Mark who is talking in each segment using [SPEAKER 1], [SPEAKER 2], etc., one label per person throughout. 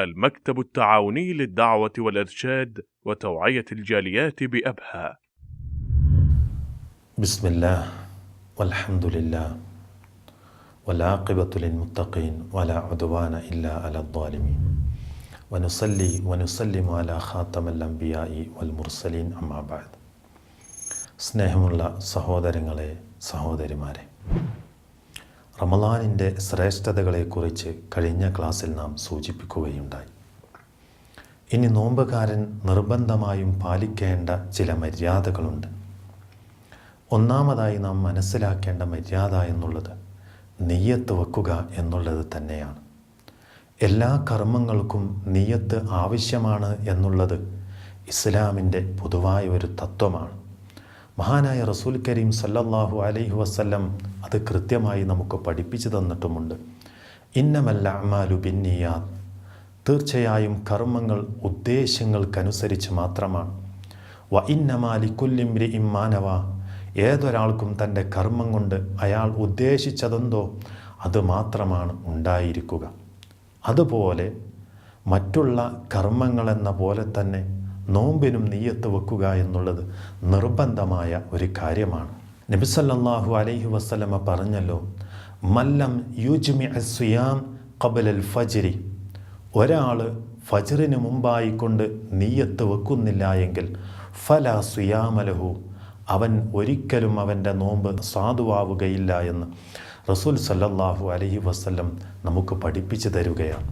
[SPEAKER 1] المكتب التعاوني للدعوة والإرشاد وتوعية الجاليات بأبها.
[SPEAKER 2] بسم الله والحمد لله والعاقبة للمتقين ولا عدوان إلا على الظالمين ونصلي ونسلم على خاتم الأنبياء والمرسلين أما بعد. സ്നേഹമുള്ള സഹോദരങ്ങളെ, സഹോദരിമാരെ, റമളാനിൻ്റെ ശ്രേഷ്ഠതകളെക്കുറിച്ച് കഴിഞ്ഞ ക്ലാസ്സിൽ നാം സൂചിപ്പിക്കുകയുണ്ടായി. ഇനി നോമ്പുകാരൻ നിർബന്ധമായും പാലിക്കേണ്ട ചില മര്യാദകളുണ്ട്. ഒന്നാമതായി നാം മനസ്സിലാക്കേണ്ട മര്യാദ എന്നുള്ളത് നിയ്യത്ത് വെക്കുക എന്നുള്ളത് തന്നെയാണ്. എല്ലാ കർമ്മങ്ങൾക്കും നിയ്യത്ത് ആവശ്യമാണ് എന്നുള്ളത് ഇസ്ലാമിൻ്റെ പൊതുവായ ഒരു തത്വമാണ്. മഹാനായ റസൂൽ കരീം സല്ലല്ലാഹു അലൈഹി വസല്ലം അത് കൃത്യമായി നമുക്ക് പഠിപ്പിച്ചു തന്നിട്ടുമുണ്ട്. ഇന്നമൽ അഅ്മാലു ബിന്നിയാത്ത്, തീർച്ചയായും കർമ്മങ്ങൾ ഉദ്ദേശങ്ങൾക്കനുസരിച്ച് മാത്രമാണ്. വ ഇന്നമാ ലികുല്ലി ഇംറിഇൻ മാ നവാ, ഏതൊരാൾക്കും തൻ്റെ കർമ്മം കൊണ്ട് അയാൾ ഉദ്ദേശിച്ചതെന്തോ അത് മാത്രമാണ് ഉണ്ടായിരിക്കുക. അതുപോലെ മറ്റുള്ള കർമ്മങ്ങളെന്ന പോലെ തന്നെ നോമ്പിനും നിയ്യത്ത് വെക്കുക എന്നുള്ളത് നിർബന്ധമായ ഒരു കാര്യമാണ്. നബി സല്ലല്ലാഹു അലൈഹി വസല്ലമ പറഞ്ഞല്ലോ, മല്ലം യുജ്മി അസ്സിയാം ഖബലൽ ഫജ്രി, ഒരാൾ ഫജ്റിന് മുമ്പായിക്കൊണ്ട് നിയ്യത്ത് വെക്കുന്നില്ല എങ്കിൽ ഫലാ സിയാമലഹു, അവൻ ഒരിക്കലും അവൻ്റെ നോമ്പ് സാധുവാവുകയില്ല എന്ന് റസൂൽ സല്ലല്ലാഹു അലൈഹി വസല്ലം നമുക്ക് പഠിപ്പിച്ചു തരുകയാണ്.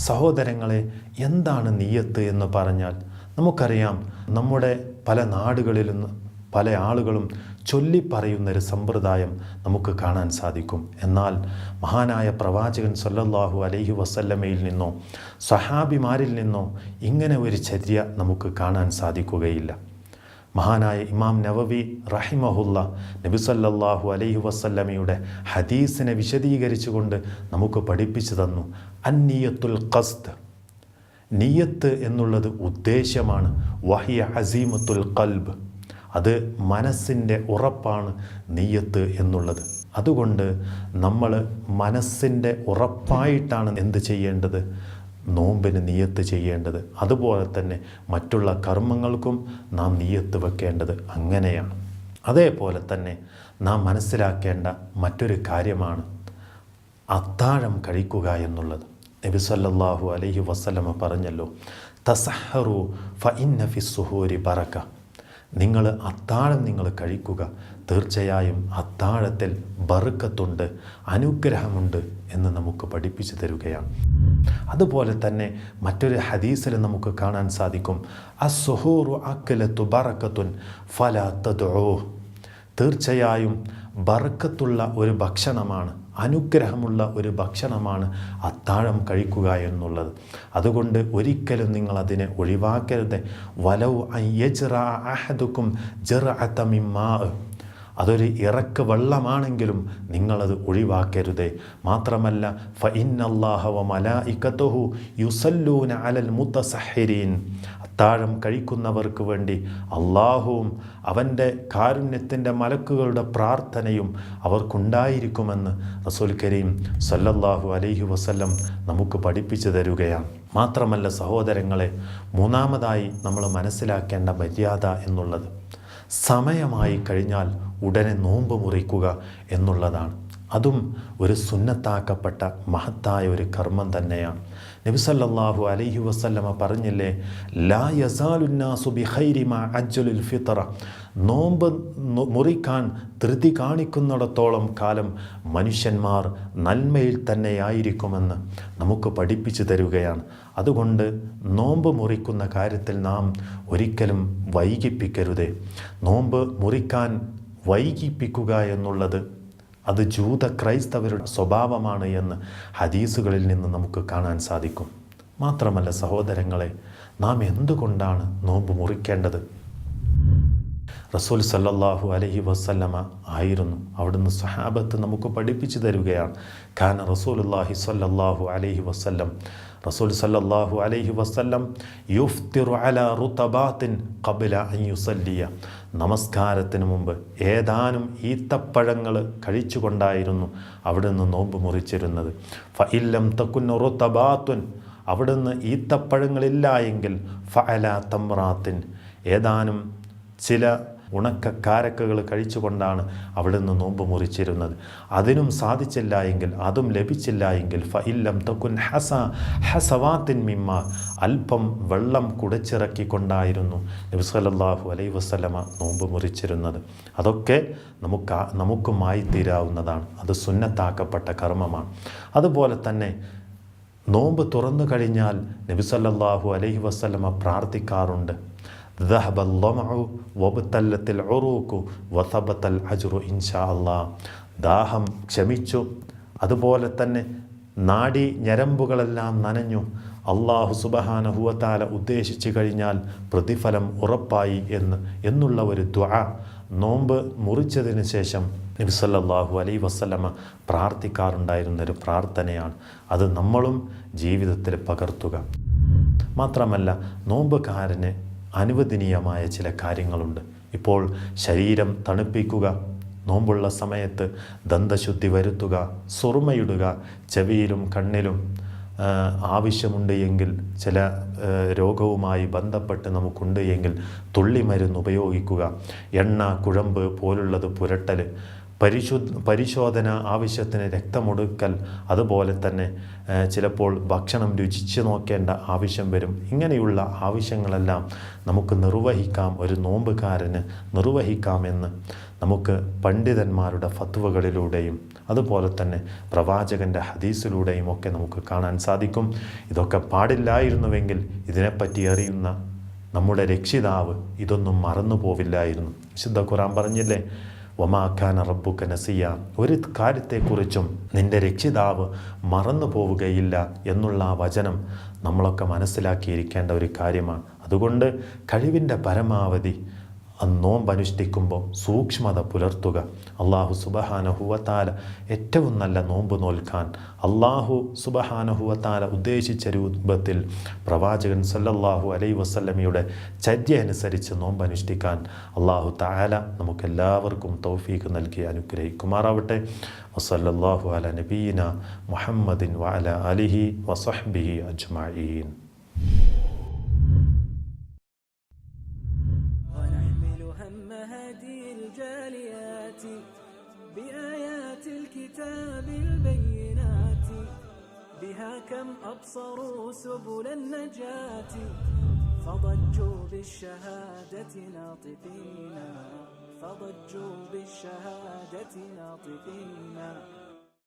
[SPEAKER 2] സഹോദരങ്ങളെ, എന്താണ് നിയ്യത്ത് എന്ന് പറഞ്ഞാൽ നമുക്കറിയാം, നമ്മുടെ പല നാടുകളിൽ നിന്ന് പല ആളുകളും ചൊല്ലിപ്പറയുന്നൊരു സമ്പ്രദായം നമുക്ക് കാണാൻ സാധിക്കും. എന്നാൽ മഹാനായ പ്രവാചകൻ സല്ലല്ലാഹു അലൈഹി വസല്ലമയിൽ നിന്നോ സഹാബിമാരിൽ നിന്നോ ഇങ്ങനെ ഒരു ചര്യ നമുക്ക് കാണാൻ സാധിക്കുകയില്ല. മഹാനായ ഇമാം നവവി റഹിമഹുല്ല നബി സല്ലല്ലാഹു അലൈഹി വസല്ലമയുടെ ഹദീസിനെ വിശദീകരിച്ചുകൊണ്ട് നമുക്ക് പഠിപ്പിച്ചു തന്നു, അന്നിയത്തുൽ ഖസ്ദ്, നിയ്യത്ത് എന്നുള്ളത് ഉദ്ദേശ്യമാണ്. വഹിയ അസീമത്തുൽ ഖൽബ്, അത് മനസ്സിൻ്റെ ഉറപ്പാണ് നിയ്യത്ത് എന്നുള്ളത്. അതുകൊണ്ട് നമ്മൾ മനസ്സിൻ്റെ ഉറപ്പായിട്ടാണ് എന്ത് ചെയ്യേണ്ടത്? നോമ്പിന് നിയ്യത്ത് ചെയ്യേണ്ടത്. അതുപോലെ തന്നെ മറ്റുള്ള കർമ്മങ്ങൾക്കും നാം നിയ്യത്ത് വെക്കേണ്ടത് അങ്ങനെയാണ്. അതേപോലെ തന്നെ നാം മനസ്സിലാക്കേണ്ട മറ്റൊരു കാര്യമാണ് അത്താഴം കഴിക്കുക എന്നുള്ളത്. നബി സല്ലല്ലാഹു അലൈഹി വസല്ലമ പറഞ്ഞല്ലോ, തസഹറു ഫഇന്ന ഫിസ്സുഹൂരി ബറക, നിങ്ങൾ അത്താഴം നിങ്ങൾ കഴിക്കുക, തീർച്ചയായും അത്താഴത്തിൽ ബർക്കത്തുണ്ട്, അനുഗ്രഹമുണ്ട് എന്ന് നമുക്ക് പഠിപ്പിച്ചു തരുകയാണ്. അതുപോലെ തന്നെ മറ്റൊരു ഹദീസിൽ നമുക്ക് കാണാൻ സാധിക്കും, അസ്സുഹൂറു അക്ലത്തു ബറക്കത്തുൻ ഫലാ തദ്ഉ, തീർച്ചയായും ബർക്കത്തുള്ള ഒരു ഭക്ഷണമാണ്, അനുഗ്രഹമുള്ള ഒരു ഭക്ഷണമാണ് അത്താഴം കഴിക്കുക എന്നുള്ളത്. അതുകൊണ്ട് ഒരിക്കലും നിങ്ങൾ അതിനെ ഒഴിവാക്കരുത്. വലൗ അൻ യജ്റഅ അഹദുക്കും ജർഅത മിൻ മാ, അതൊരു ഇറക്ക് വെള്ളമാണെങ്കിലും നിങ്ങളത് ഒഴിവാക്കരുതേ. മാത്രമല്ല ഫഇന്നല്ലാഹ വ മലായികതുഹു യുസല്ലൂന അലൽ മുതസഹിരീൻ, അത്താഴം കഴിക്കുന്നവർക്ക് വേണ്ടി അള്ളാഹുവും അവൻ്റെ കാരുണ്യത്തിൻ്റെ മലക്കുകളുടെ പ്രാർത്ഥനയും അവർക്കുണ്ടായിരിക്കുമെന്ന് റസൂൽ കരീം സല്ലല്ലാഹു അലൈഹി വസല്ലം നമുക്ക് പഠിപ്പിച്ചു തരുകയാണ്. മാത്രമല്ല സഹോദരങ്ങളെ, മൂന്നാമതായി നമ്മൾ മനസ്സിലാക്കേണ്ട മര്യാദ എന്നുള്ളത് സമയമായി കഴിഞ്ഞാൽ ഉടനെ നോമ്പ് മുറിക്കുക എന്നുള്ളതാണ്. അതും ഒരു സുന്നത്താക്കപ്പെട്ട മഹത്തായ ഒരു കർമ്മം തന്നെയാണ്. നബി സല്ലല്ലാഹു അലൈഹി വസല്ലമ പറഞ്ഞില്ലേ, ലാ യസാലുന്നാസു ബിഖൈരി മാ അജ്ജലുൽ ഫിത്ര, നോമ്പ് മുറിക്കാൻ ധൃതി കാണിക്കുന്നിടത്തോളം കാലം മനുഷ്യന്മാർ നന്മയിൽ തന്നെയായിരിക്കുമെന്ന് നമുക്ക് പഠിപ്പിച്ചു തരുകയാണ്. അതുകൊണ്ട് നോമ്പ് മുറിക്കുന്ന കാര്യത്തിൽ നാം ഒരിക്കലും വൈകിപ്പിക്കരുതേ. നോമ്പ് മുറിക്കാൻ വൈകിപ്പിക്കുക എന്നുള്ളത് അത് ജൂത ക്രൈസ്തവരുടെ സ്വഭാവമാണ് എന്ന് ഹദീസുകളിൽ നിന്ന് നമുക്ക് കാണാൻ സാധിക്കും. മാത്രമല്ല സഹോദരങ്ങളെ, നാം എന്തുകൊണ്ടാണ് നോമ്പ് മുറിക്കേണ്ടത്? റസൂൽ സല്ലല്ലാഹു അലൈഹി വസല്ലമ ആയിരുന്നു, അവിടുന്ന് സഹാബത്ത് നമുക്ക് പഠിപ്പിച്ചു തരുകയാണ്. കാന റസൂലുള്ളാഹി സല്ലല്ലാഹു അലൈഹി വസല്ലം, റസൂൽ സല്ലല്ലാഹു അലൈഹി വസല്ലം യുഫ്തിറു അലാ റുതബാത്തിൻ ഖബ്ല അൻ യുസല്ലിയ, നമസ്കാരത്തിന് മുമ്പ് ഏതാനും ഈത്തപ്പഴങ്ങൾ കഴിച്ചുകൊണ്ടായിരുന്നു അവിടുന്ന് നോമ്പ് മുറിച്ചിരുന്നത്. ഫഇല്ലം തകുൻ റുതബാത്തുൻ, അവിടുന്ന് ഈത്തപ്പഴങ്ങളില്ല എങ്കിൽ ഫഅല തമ്രാത്തിൻ, ഏതാനും ചില ഉണക്കക്കാരക്കകൾ കഴിച്ചുകൊണ്ടാണ് അവിടുന്ന് നോമ്പ് മുറിച്ചിരുന്നത്. അതിനും സാധിച്ചില്ല എങ്കിൽ, അതും ലഭിച്ചില്ല എങ്കിൽ ഫഇല്ലം തകുൻ ഹസവാത്തിൻ മിമ്മ, അല്പം വെള്ളം കുടച്ചിറക്കിക്കൊണ്ടായിരുന്നു നബി സല്ലല്ലാഹു അലൈഹി വസല്ലമ നോമ്പ് മുറിച്ചിരുന്നത്. അതൊക്കെ നമുക്കുമായി തീരാവുന്നതാണ്. അത് സുന്നത്താക്കപ്പെട്ട കർമ്മമാണ്. അതുപോലെ തന്നെ നോമ്പ് തുറന്നു കഴിഞ്ഞാൽ നബി സല്ലല്ലാഹു അലൈഹി വസല്ലമ പ്രാർത്ഥിക്കാറുണ്ട്, ذهب الظمع وابتلت العروق وثبت الأجر إن شاء الله. ദാഹം ക്ഷമിച്ചു, അതുപോലെ തന്നെ നാഡി ഞരമ്പുകളെല്ലാം നനഞ്ഞു, അള്ളാഹു സുബ്ഹാനഹു വ തആല ഉദ്ദേശിച്ചു കഴിഞ്ഞാൽ പ്രതിഫലം ഉറപ്പായി എന്നുള്ള ഒരു ദുആ നോമ്പ് മുറിച്ചതിന് ശേഷം നബി സല്ലല്ലാഹു അലൈഹി വസല്ലമ പ്രാർത്ഥിക്കാറുണ്ടായിരുന്നൊരു പ്രാർത്ഥനയാണ്. അത് നമ്മളും ജീവിതത്തിൽ പകർത്തുക. മാത്രമല്ല, നോമ്പുകാരന് അനുവദനീയമായ ചില കാര്യങ്ങളുണ്ട്. ഇപ്പോൾ ശരീരം തണുപ്പിക്കുക, നോമ്പുള്ള സമയത്ത് ദന്തശുദ്ധി വരുത്തുക, സുറുമയിടുക, ചെവിയിലും കണ്ണിലും ആവശ്യമുണ്ട് എങ്കിൽ, ചില രോഗവുമായി ബന്ധപ്പെട്ട് നമുക്കുണ്ട് എങ്കിൽ തുള്ളിമരുന്ന് ഉപയോഗിക്കുക, എണ്ണ കുഴമ്പ് പോലുള്ളത് പുരട്ടൽ, പരിശോധന ആവശ്യത്തിന് രക്തമൊടുക്കൽ, അതുപോലെ തന്നെ ചിലപ്പോൾ ഭക്ഷണം രുചിച്ച് നോക്കേണ്ട ആവശ്യം വരും. ഇങ്ങനെയുള്ള ആവശ്യങ്ങളെല്ലാം നമുക്ക് നിർവഹിക്കാം, ഒരു നോമ്പുകാരന് നിർവഹിക്കാമെന്ന് നമുക്ക് പണ്ഡിതന്മാരുടെ ഫത്വകളിലൂടെയും അതുപോലെ തന്നെ പ്രവാചകൻ്റെ ഹദീസിലൂടെയും ഒക്കെ നമുക്ക് കാണാൻ സാധിക്കും. ഇതൊക്കെ പാടില്ലായിരുന്നുവെങ്കിൽ ഇതിനെപ്പറ്റി അറിയുന്ന നമ്മുടെ രക്ഷിതാവ് ഇതൊന്നും മറന്നു പോവില്ലായിരുന്നു. വിശുദ്ധ ഖുർആൻ പറഞ്ഞില്ലേ, വമാ കാന റബ്ബുക നസിയ, ഒരു കാര്യത്തെക്കുറിച്ചും നിൻ്റെ രക്ഷിതാവ് മറന്നു പോവുകയില്ല എന്നുള്ള ആ വചനം നമ്മളൊക്കെ മനസ്സിലാക്കിയിരിക്കേണ്ട ഒരു കാര്യമാണ്. അതുകൊണ്ട് കഴിവിൻ്റെ പരമാവധി നോമ്പനുഷ്ഠിക്കുമ്പോൾ സൂക്ഷ്മത പുലർത്തുക. അള്ളാഹു സുബ്ഹാനഹു വ തആല ഏറ്റവും നല്ല നോമ്പ് നോൽക്കാൻ അള്ളാഹു സുബ്ഹാനഹു വ തആല ഉദ്ദേശിച്ച രൂപത്തിൽ പ്രവാചകൻ സല്ലല്ലാഹു അലൈഹി വസല്ലമയുടെ ചര്യ അനുസരിച്ച് നോമ്പനുഷ്ഠിക്കാൻ അള്ളാഹു തആല നമുക്കെല്ലാവർക്കും തൗഫീഖ് നൽകി അനുഗ്രഹിക്കുമാറാവട്ടെ. വസല്ലല്ലാഹു അലാ നബിയിന മുഹമ്മദിൻ വഅലാ ആലിഹി വസഹ്ബിഹി അജ്മഈൻ.
[SPEAKER 3] بآيات الكتاب البينات بها كم أبصروا سبل النجاة فضجوا بالشهادة ناطقين